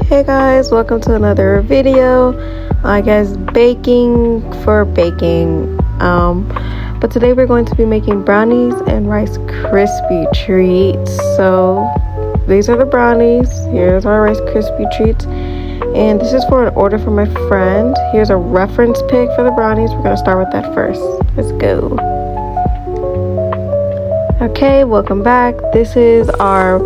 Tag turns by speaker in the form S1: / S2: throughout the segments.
S1: Hey guys, welcome to another video. I guess baking. But today we're going to be making brownies and Rice Krispie treats. So these are the brownies. Here's our Rice Krispie treats. And this is for an order from my friend. Here's a reference pic for the brownies. We're gonna start with that first. Let's go. Okay, welcome back. This is our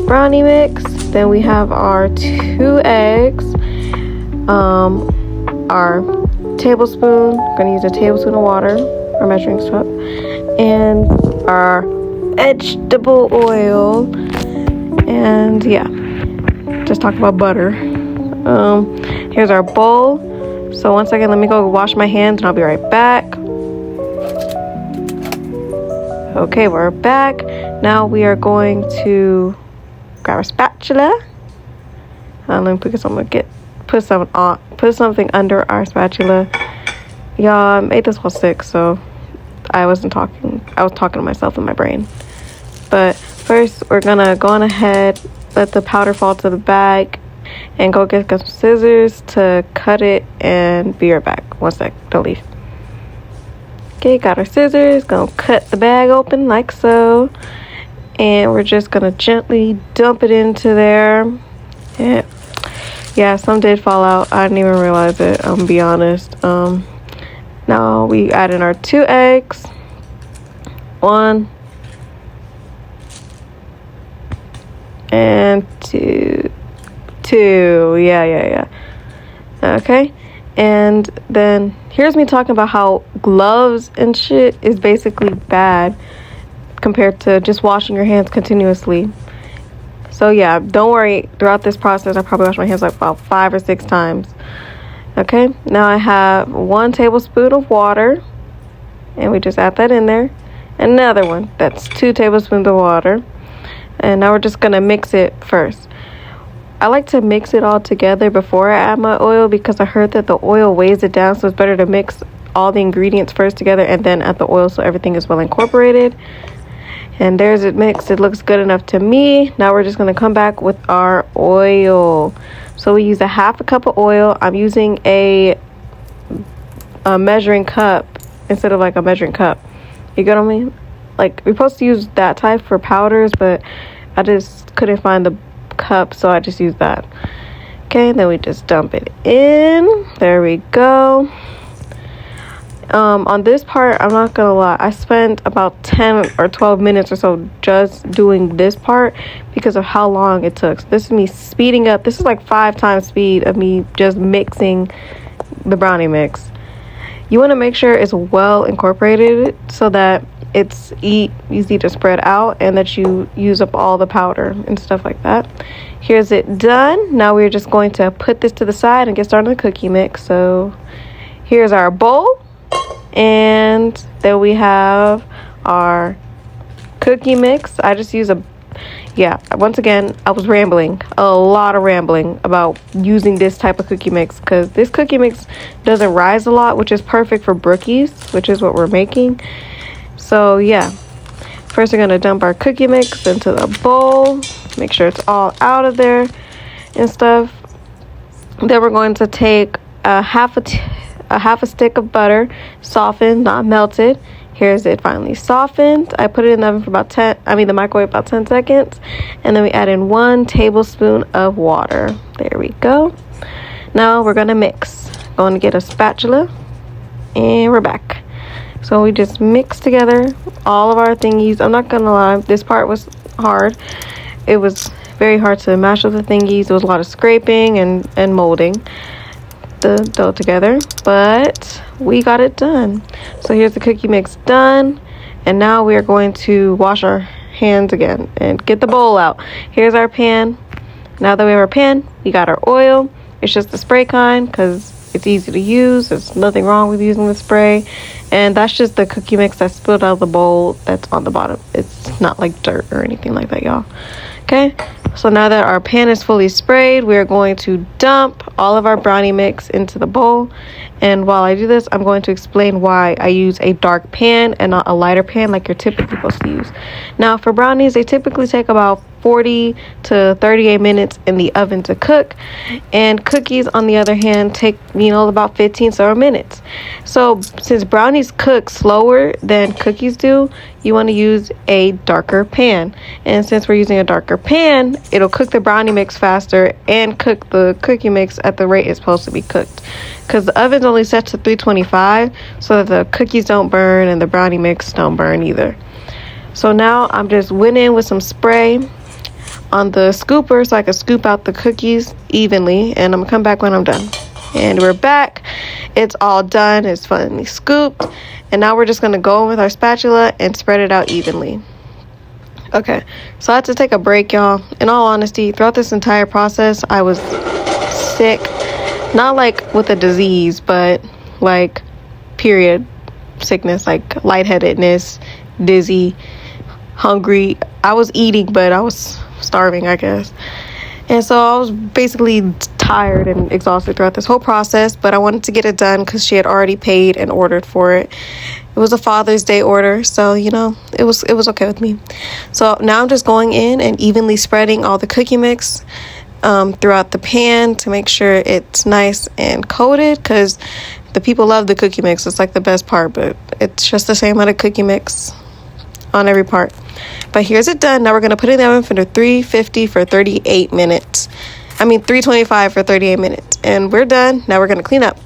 S1: brownie mix. Then we have our 2 eggs, our tablespoon, gonna use a tablespoon of water, our measuring cup, and our vegetable oil, and yeah, just talk about butter. Here's our bowl. So one second, let me go wash my hands and I'll be right back. Okay, we're back. Now we are going to grab a spatula. Let me put something under our spatula. Y'all, I made this all sick, so I wasn't talking. I was talking to myself in my brain. But first, we're gonna go on ahead, let the powder fall to the bag, and go get some scissors to cut it, and be right back. One sec, don't leave. Okay, got our scissors. Gonna cut the bag open like so. And we're just gonna gently dump it into there. Yeah, some did fall out. I didn't even realize it, I'm gonna be honest. Now we add in our 2 eggs. 1 and 2. Yeah. Okay. And then here's me talking about how gloves and shit is basically bad compared to just washing your hands continuously. So yeah, don't worry, throughout this process I probably wash my hands like about 5 or 6 times. Okay, now I have 1 tablespoon of water, and we just add that in there. Another one, that's 2 tablespoons of water. And now we're just gonna mix it first. I like to mix it all together before I add my oil, because I heard that the oil weighs it down, so it's better to mix all the ingredients first together and then add the oil so everything is well incorporated. And there's it mixed. It looks good enough to me. Now we're just going to come back with our oil. So we use a 1/2 cup of oil. I'm using a measuring cup instead of like a measuring cup. You get what I mean? Like, we're supposed to use that type for powders, but I just couldn't find the cup, so I just used that. Okay, then we just dump it in. There we go. On this part, I'm not gonna lie, I spent about 10 or 12 minutes or so just doing this part because of how long it took. So this is me speeding up. This is like 5 times speed of me just mixing the brownie mix. You want to make sure it's well incorporated so that it's easy to spread out and that you use up all the powder and stuff like that. Here's it done. Now we're just going to put this to the side and get started on the cookie mix. So here's our bowl. And then we have our cookie mix. I just use once again, I was rambling, a lot of rambling about using this type of cookie mix, because this cookie mix doesn't rise a lot, which is perfect for Brookies, which is what we're making. So yeah, first we're gonna dump our cookie mix into the bowl, make sure it's all out of there and stuff. Then we're going to take a half a stick of butter, softened, not melted. Here's it finally softened. I put it in the oven for the microwave about 10 seconds. And then we add in 1 tablespoon of water. There we go. Now we're gonna mix. Going to get a spatula, and we're back. So we just mix together all of our thingies. I'm not gonna lie, this part was hard. It was very hard to mash up the thingies. There was a lot of scraping and molding the dough together, but we got it done. So here's the cookie mix done, and now we are going to wash our hands again and get the bowl out. Here's our pan. Now that we have our pan, we got our oil. It's just the spray kind because it's easy to use. There's nothing wrong with using the spray, and that's just the cookie mix that spilled out of the bowl that's on the bottom. It's not like dirt or anything like that, y'all. Okay, so now that our pan is fully sprayed, we are going to dump all of our brownie mix into the bowl. And while I do this, I'm going to explain why I use a dark pan and not a lighter pan like you're typically supposed to use. Now for brownies, they typically take about 40 to 38 minutes in the oven to cook, and cookies on the other hand take about 15 so minutes. So since brownies cook slower than cookies do, you want to use a darker pan, and since we're using a darker pan, it'll cook the brownie mix faster and cook the cookie mix at the rate it's supposed to be cooked, because the oven's only set to 325 so that the cookies don't burn and the brownie mix don't burn either. So now I'm just went in with some spray on the scooper so I can scoop out the cookies evenly, and I'm gonna come back when I'm done. And we're back. It's all done. It's finally scooped, and now we're just gonna go in with our spatula and spread it out evenly. Okay, so I had to take a break, y'all. In all honesty, throughout this entire process, I was sick. Not like with a disease, but like period sickness, like lightheadedness, dizzy, hungry. I was eating, but I was starving, I guess. And so I was basically tired and exhausted throughout this whole process, but I wanted to get it done because she had already paid and ordered for it. It was a Father's Day order, so it was okay with me. So now I'm just going in and evenly spreading all the cookie mix throughout the pan to make sure it's nice and coated, because the people love the cookie mix. It's like the best part, but it's just the same amount of cookie mix on every part. But here's it done. Now we're going to put it in the oven for 350 for 38 minutes. 325 for 38 minutes. And we're done. Now we're going to clean up.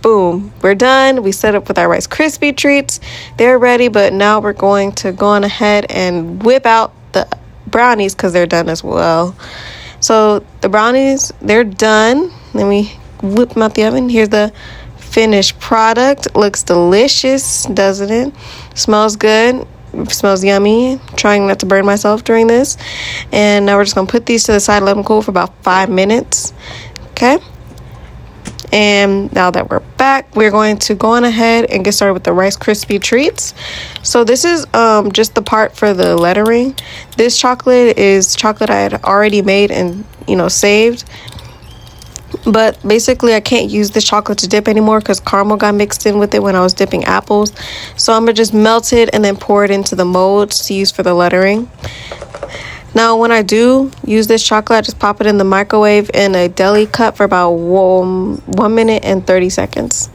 S1: Boom, we're done. We set up with our Rice Krispie treats. They're ready, but now we're going to go on ahead and whip out the brownies because they're done as well. So the brownies, they're done. Then we whip them out the oven. Here's the finished product. Looks delicious, doesn't it? Smells good. Smells yummy. Trying not to burn myself during this. And now we're just going to put these to the side, let them cool for about 5 minutes. Okay. And now that we're back, we're going to go on ahead and get started with the Rice Krispie treats. So this is just the part for the lettering. This chocolate is chocolate I had already made and saved. But basically I can't use this chocolate to dip anymore because caramel got mixed in with it when I was dipping apples. So I'm going to just melt it and then pour it into the molds to use for the lettering. Now, when I do use this chocolate, I just pop it in the microwave in a deli cup for about 1 minute and 30 seconds.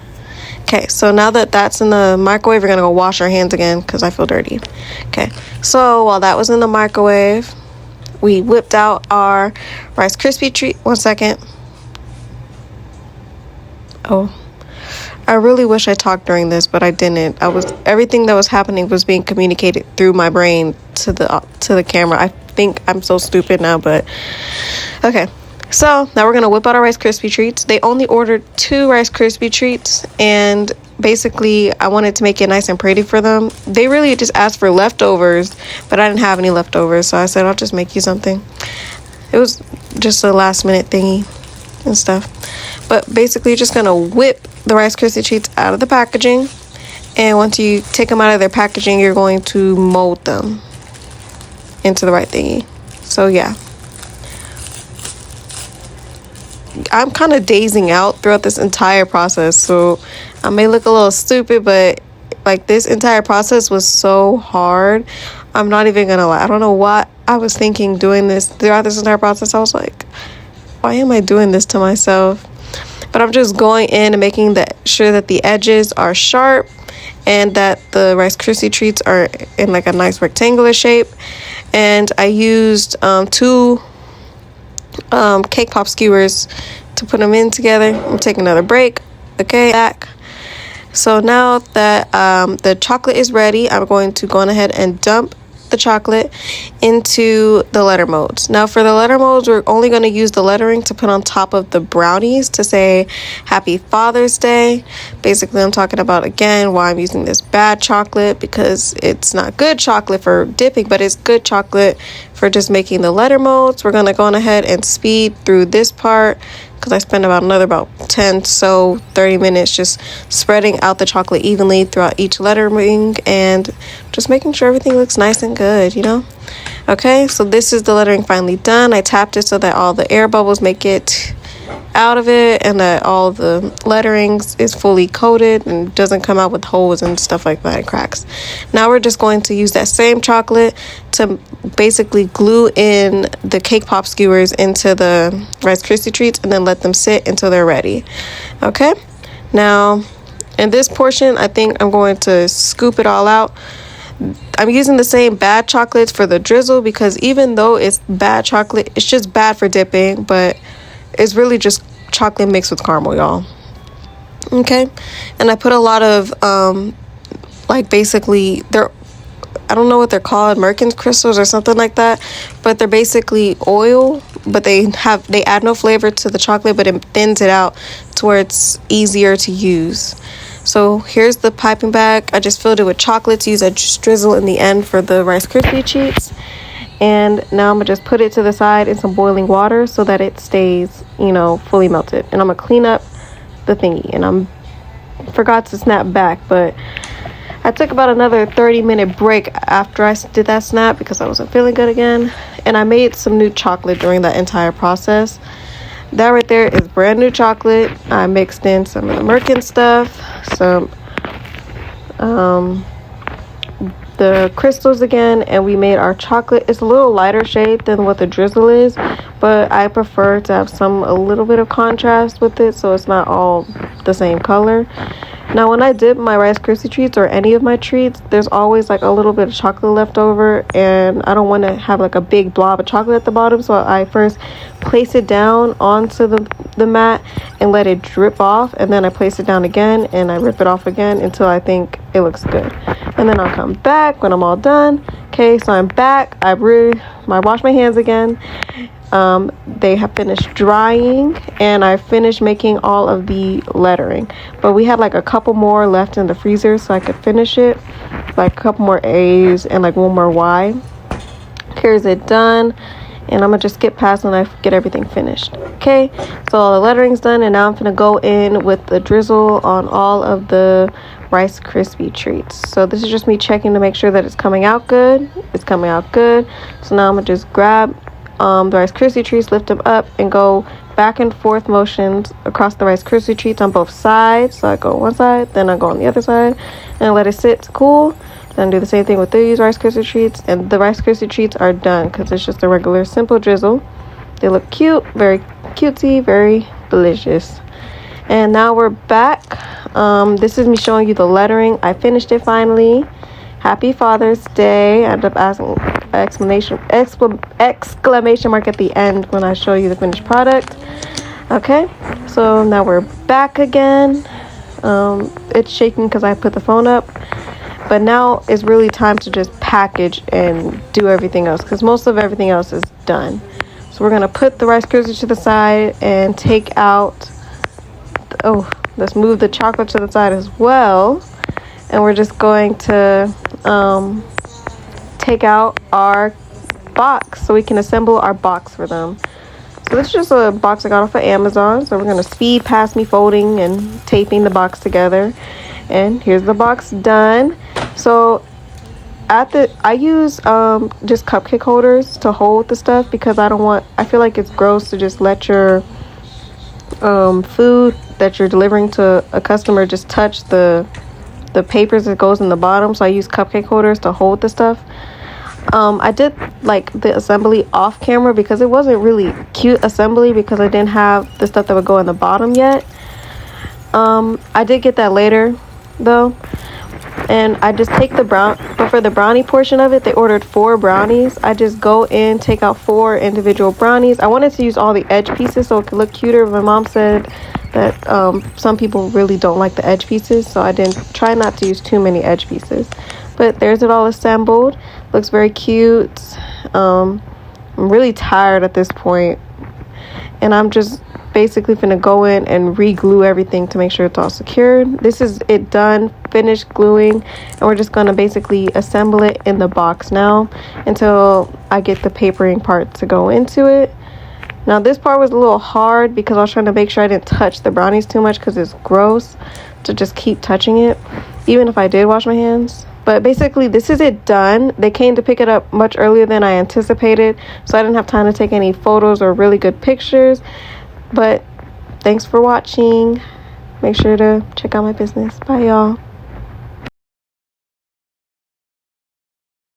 S1: Okay, so now that that's in the microwave, we're going to go wash our hands again because I feel dirty. Okay, so while that was in the microwave, we whipped out our Rice Krispie treat. 1 second. Oh, I really wish I talked during this, but I didn't. Everything that was happening was being communicated through my brain to the camera. I think I'm so stupid now, but okay. So now we're gonna whip out our Rice Krispie treats. They only ordered 2 Rice Krispie treats, and basically I wanted to make it nice and pretty for them. They really just asked for leftovers, but I didn't have any leftovers, so I said I'll just make you something. It was just a last minute thingy and stuff. But basically you're just gonna whip the Rice Krispie treats out of the packaging, and once you take them out of their packaging, you're going to mold them into the right thingy. So yeah, I'm kind of dazing out throughout this entire process, so I may look a little stupid, but like this entire process was so hard. I'm not even gonna lie. I don't know what I was thinking doing this throughout this entire process. I was like, why am I doing this to myself? But I'm just going in and making sure that the edges are sharp and that the Rice Krispie treats are in like a nice rectangular shape. And I used 2 cake pop skewers to put them in together. I'm taking another break. Okay, back. So now that the chocolate is ready, I'm going to go on ahead and dump the chocolate into the letter molds. Now for the letter molds, we're only going to use the lettering to put on top of the brownies to say Happy Father's Day. Basically, I'm talking about again why I'm using this bad chocolate, because it's not good chocolate for dipping, but it's good chocolate for just making the letter molds. We're going to go on ahead and speed through this part because I spent about 10 so 30 minutes just spreading out the chocolate evenly throughout each lettering and just making sure everything looks nice and good, Okay, so this is the lettering finally done. I tapped it so that all the air bubbles make it out of it and that all the letterings is fully coated and doesn't come out with holes and stuff like that and cracks. Now we're just going to use that same chocolate to basically glue in the cake pop skewers into the Rice Krispie treats and then let them sit until they're ready. Okay, now in this portion I think I'm going to scoop it all out. I'm using the same bad chocolates for the drizzle because even though it's bad chocolate, it's just bad for dipping, but it's really just chocolate mixed with caramel, y'all. Okay, and I put a lot of like basically I don't know what they're called, Merkin's crystals or something like that, but they're basically oil, but they add no flavor to the chocolate, but it thins it out to where it's easier to use. So here's the piping bag. I just filled it with chocolate to use a drizzle in the end for the Rice Krispie treats. And now I'm gonna just put it to the side in some boiling water so that it stays, fully melted. And I'm gonna clean up the thingy. And I forgot to snap back, but I took about another 30-minute break after I did that snap because I wasn't feeling good again. And I made some new chocolate during that entire process. That right there is brand new chocolate. I mixed in some of the Merkin stuff, some the crystals again, and we made our chocolate. It's a little lighter shade than what the drizzle is, but I prefer to have a little bit of contrast with it so it's not all the same color. Now when I dip my Rice Krispie treats or any of my treats, there's always like a little bit of chocolate left over, and I don't want to have like a big blob of chocolate at the bottom, so I first place it down onto the mat and let it drip off, and then I place it down again and I rip it off again until I think it looks good. And then I'll come back when I'm all done. Okay, so I'm back. I wash my hands again. They have finished drying and I finished making all of the lettering, but we had like a couple more left in the freezer so I could finish it, like a couple more A's and like one more Y. Here's it done, and I'm gonna just skip past when I get everything finished. Okay, so all the lettering's done, and now I'm gonna go in with the drizzle on all of the Rice Krispie treats. So this is just me checking to make sure that it's coming out good. It's coming out good. So now I'm gonna just grab the Rice Krispie treats, lift them up, and go back and forth motions across the Rice Krispie treats on both sides. So I go one side, then I go on the other side, and let it sit to cool. Then do the same thing with these Rice Krispie treats, and the Rice Krispie treats are done because it's just a regular simple drizzle. They look cute, very cutesy, very delicious. And now we're back. This is me showing you the lettering. I finished it finally. Happy Father's Day. I end up asking exclamation mark at the end when I show you the finished product. Okay, so now we're back again. It's shaking because I put the phone up, but now it's really time to just package and do everything else because most of everything else is done. So we're gonna put the Rice Krispies to the side and take out let's move the chocolate to the side as well, and we're just going to take out our box so we can assemble our box for them. So this is just a box I got off of Amazon, so we're going to speed past me folding and taping the box together. And here's the box done. So I use just cupcake holders to hold the stuff because I feel like it's gross to just let your food that you're delivering to a customer just touch the papers that goes in the bottom. So I use cupcake holders to hold the stuff. I did like the assembly off camera because it wasn't really cute assembly because I didn't have the stuff that would go in the bottom yet. I did get that later though, and I just take but for the brownie portion of it, they ordered 4 brownies. I just go in, take out 4 individual brownies. I wanted to use all the edge pieces so it could look cuter. My mom said that some people really don't like the edge pieces, so I didn't try not to use too many edge pieces. But there's it all assembled. Looks very cute. I'm really tired at this point, and I'm just basically gonna go in and re-glue everything to make sure it's all secured. This is it done, finished gluing, and we're just gonna basically assemble it in the box now until I get the papering part to go into it. Now this part was a little hard because I was trying to make sure I didn't touch the brownies too much because it's gross to just keep touching it, even if I did wash my hands. But basically this is it done. They came to pick it up much earlier than I anticipated, so I didn't have time to take any photos or really good pictures. But thanks for watching. Make sure to check out my business. Bye, y'all.